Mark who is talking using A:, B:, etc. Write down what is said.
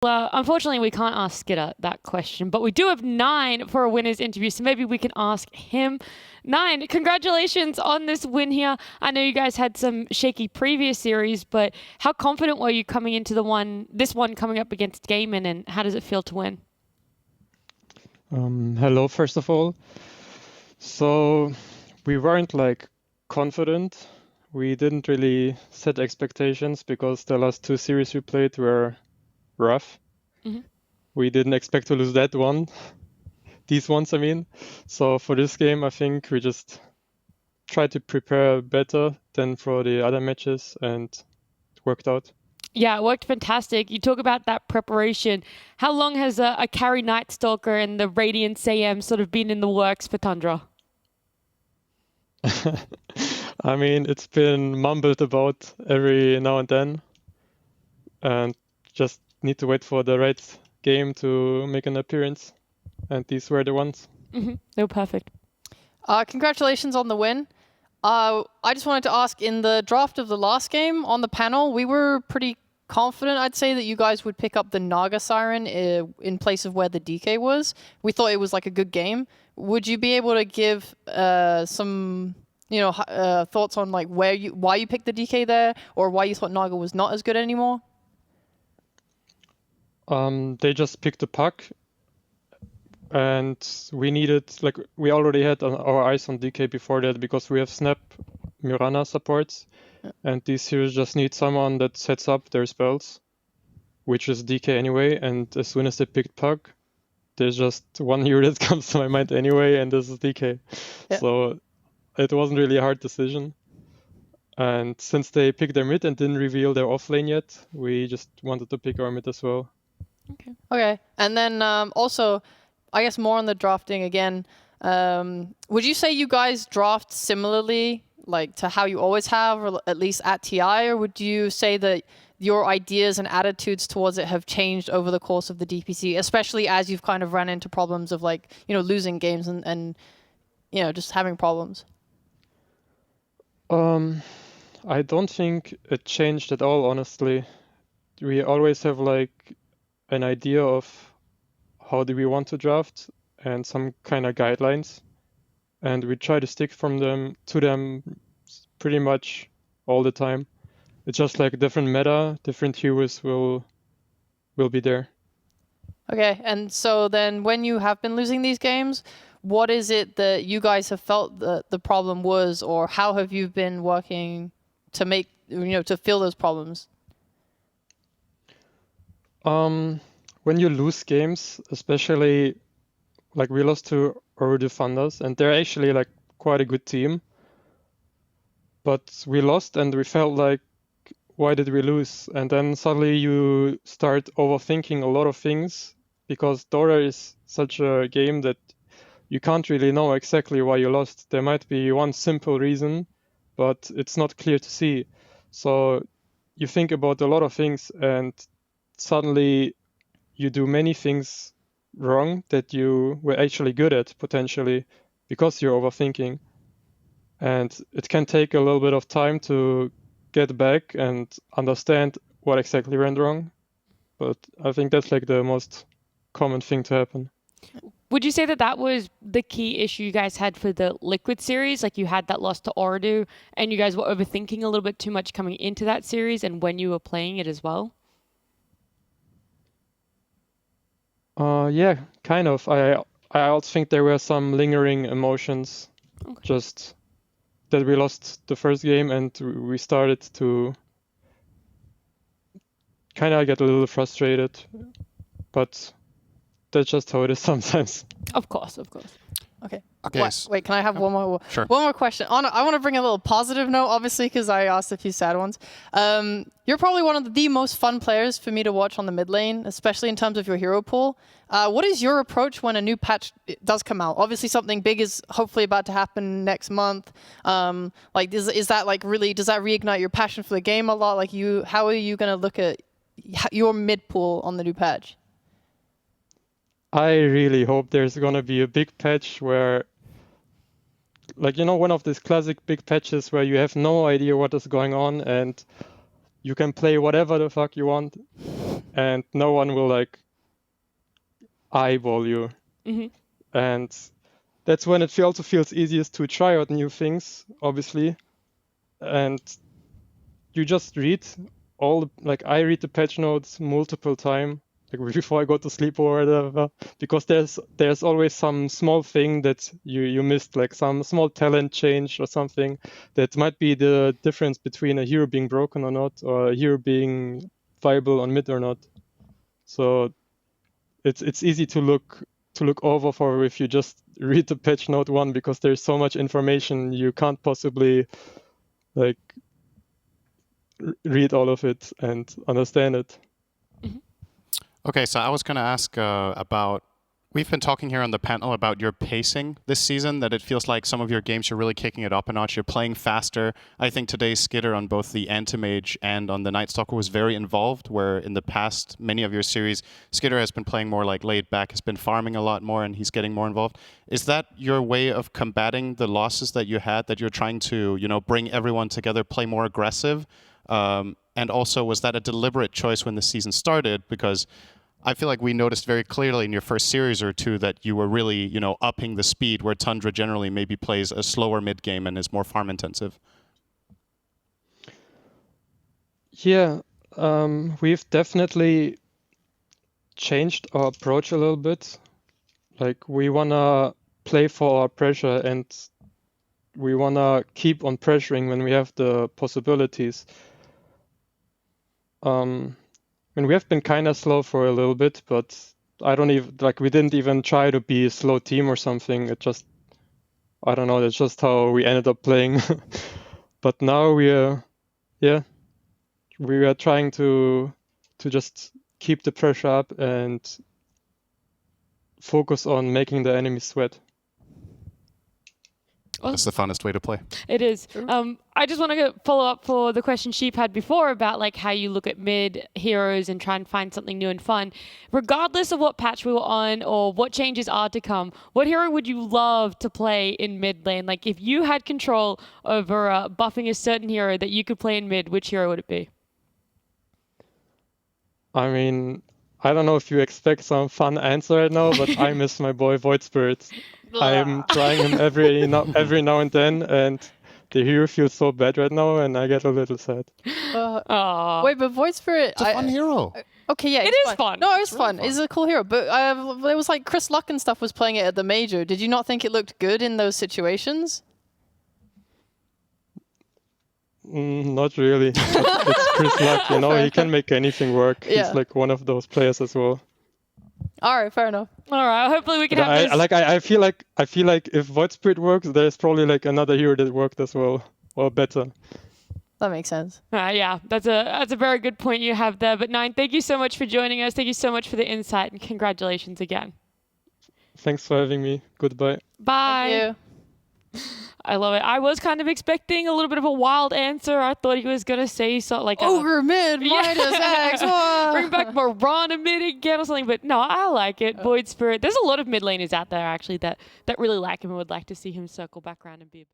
A: Unfortunately, we can't ask Skiter that question, but we do have Nine for a winner's interview, so maybe we can ask him. Nine, congratulations on this win here. I know you guys had some shaky previous series, but how confident were you coming into this one coming up against Gaiman, and how does it feel to win?
B: Hello, first of all. So we weren't like confident. We didn't really set expectations because the last two series we played were rough.
A: Mm-hmm.
B: We didn't expect to lose that one. These ones, I mean. So for this game, I think we just tried to prepare better than for the other matches, and it worked out.
A: Yeah, it worked fantastic. You talk about that preparation. How long has a carry Night Stalker and the Radiance AM sort of been in the works for Tundra?
B: I mean, it's been mumbled about every now and then, and just need to wait for the right game to make an appearance, and these were the ones.
A: Mm-hmm. They were perfect.
C: Congratulations on the win. I just wanted to ask, in the draft of the last game on the panel, we were pretty confident, I'd say, that you guys would pick up the Naga Siren in place of where the DK was. We thought it was like a good game. Would you be able to give some thoughts on like why you picked the DK there, or why you thought Naga was not as good anymore?
B: They just picked a puck, and we already had our eyes on DK before that because we have Snap Mirana supports, and these heroes just need someone that sets up their spells, which is DK anyway. And as soon as they picked puck, there's just one hero that comes to my mind anyway, and this is DK. Yeah. So it wasn't really a hard decision. And since they picked their mid and didn't reveal their off lane yet, we just wanted to pick our mid as well.
C: Okay. And then also, I guess more on the drafting again. Would you say you guys draft similarly, like to how you always have, or at least at TI, or would you say that your ideas and attitudes towards it have changed over the course of the DPC, especially as you've kind of run into problems of like, losing games and just having problems?
B: I don't think it changed at all, honestly. We always have like an idea of how do we want to draft and some kind of guidelines, and we try to stick to them pretty much all the time. It's just like different meta, different heroes will be there.
C: Okay, and so then when you have been losing these games, what is it that you guys have felt that the problem was, or how have you been working to make, to fill those problems?
B: When you lose games, especially like we lost to Orudu Funders, and they're actually like quite a good team, but we lost and we felt like, why did we lose? And then suddenly you start overthinking a lot of things, because DOTA is such a game that you can't really know exactly why you lost. There might be one simple reason, but it's not clear to see. So you think about a lot of things, and suddenly you do many things wrong that you were actually good at potentially because you're overthinking. And it can take a little bit of time to get back and understand what exactly went wrong. But I think that's like the most common thing to happen.
A: Would you say that was the key issue you guys had for the Liquid series? Like you had that loss to Orudu and you guys were overthinking a little bit too much coming into that series and when you were playing it as well?
B: Yeah, kind of. I also think there were some lingering emotions. Okay. Just that we lost the first game and we started to kind of get a little frustrated. But that's just how it is sometimes.
A: Of course.
C: Okay.
D: Okay.
C: Wait, can I have one more?
D: Sure.
C: One more question. I want to bring a little positive note, obviously, because I asked a few sad ones. You're probably one of the most fun players for me to watch on the mid lane, especially in terms of your hero pool. What is your approach when a new patch does come out? Obviously, something big is hopefully about to happen next month. Is that like really? Does that reignite your passion for the game a lot? Like how are you going to look at your mid pool on the new patch?
B: I really hope there's gonna be a big patch where, like, one of these classic big patches where you have no idea what is going on and you can play whatever the fuck you want. and no one will like eyeball you. And that's when it also feels easiest to try out new things, obviously. And you just read like I read the patch notes multiple times, like before I go to sleep or whatever, because there's always some small thing that you missed, like some small talent change or something that might be the difference between a hero being broken or not, or a hero being viable on mid or not. So it's easy to look over for if you just read the patch note one, because there's so much information you can't possibly like read all of it and understand it.
D: Okay, so I was going to ask about, we've been talking here on the panel about your pacing this season, that it feels like some of your games you're really kicking it up a notch. You're playing faster. I think today's SKITER on both the Anti-Mage and on the Night Stalker was very involved, where in the past, many of your series, SKITER has been playing more like laid back, has been farming a lot more, and he's getting more involved. Is that your way of combating the losses that you had, that you're trying to, you know, bring everyone together, play more aggressive? And also, was that a deliberate choice when the season started? Because I feel like we noticed very clearly in your first series or two that you were really, you know, upping the speed, where Tundra generally maybe plays a slower mid game and is more farm intensive.
B: Yeah, we've definitely changed our approach a little bit. Like, we wanna play for our pressure, and we wanna keep on pressuring when we have the possibilities. I mean, we have been kind of slow for a little bit, but I don't even, like, we didn't even try to be a slow team or something. It just, I don't know, that's just how we ended up playing. But now we are trying to just keep the pressure up and focus on making the enemy sweat.
A: Well,
D: That's the funnest way to play.
A: it is. I just want to follow up for the question Sheep had before about like how you look at mid heroes and try and find something new and fun. Regardless of what patch we were on or what changes are to come, what hero would you love to play in mid lane? Like, if you had control over buffing a certain hero that you could play in mid, which hero would it be?
B: I mean, I don't know if you expect some fun answer right now, but I miss my boy Void Spirit. I'm trying him every now and then, and the hero feels so bad right now, and I get a little sad.
C: Wait, but Void Spirit...
D: It's a fun hero.
C: Okay, yeah,
A: It is fun.
C: No, it's fun. It's a cool hero. But it was like Chris Luck and stuff was playing it at the Major. Did you not think it looked good in those situations?
B: Not really. It's Chris Luck, you know, he can make anything work.
C: Yeah.
B: He's like one of those players as well.
C: All right, fair enough.
A: All right, hopefully we can
B: But
A: have this.
B: I feel like if Void Spirit works, there's probably like another hero that worked as well, or better.
C: That makes sense.
A: Yeah, that's a very good point you have there. But Nine, thank you so much for joining us. Thank you so much for the insight, and congratulations again.
B: Thanks for having me. Goodbye.
A: Bye.
C: Thank you.
A: I love it. I was kind of expecting a little bit of a wild answer. I thought he was going to say something like
C: Ogre mid minus X. Whoa.
A: bring back Morana mid again or something. But no, I like it. Void Spirit. There's a lot of mid laners out there actually that really like him and would like to see him circle back around and be a bit